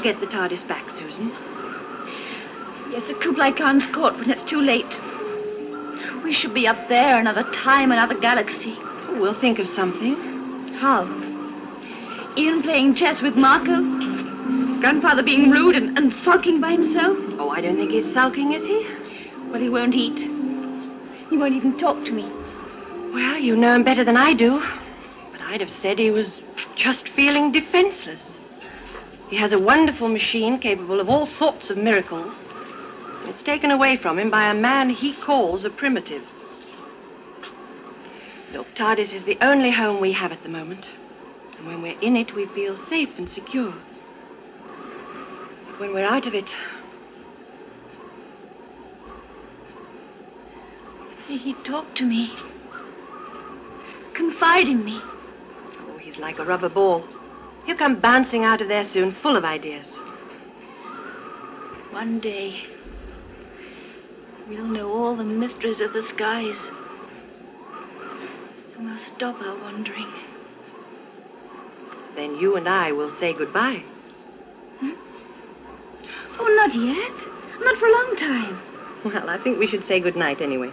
get the TARDIS back, Susan. Yes, the Kublai Khan's court when it's too late. We should be up there, another time, another galaxy. We'll think of something. How? Ian playing chess with Marco? Grandfather being rude and sulking by himself? Oh, I don't think he's sulking, is he? Well, he won't eat. He won't even talk to me. Well, you know him better than I do. But I'd have said he was just feeling defenseless. He has a wonderful machine capable of all sorts of miracles. It's taken away from him by a man he calls a primitive. Look, TARDIS is the only home we have at the moment. And when we're in it, we feel safe and secure. But when we're out of it... He talked to me. Confide in me. Oh, he's like a rubber ball. He'll come bouncing out of there soon, full of ideas. One day, we'll know all the mysteries of the skies. And we'll stop our wandering. Then you and I will say goodbye. Oh, not yet. Not for a long time. Well, I think we should say goodnight anyway.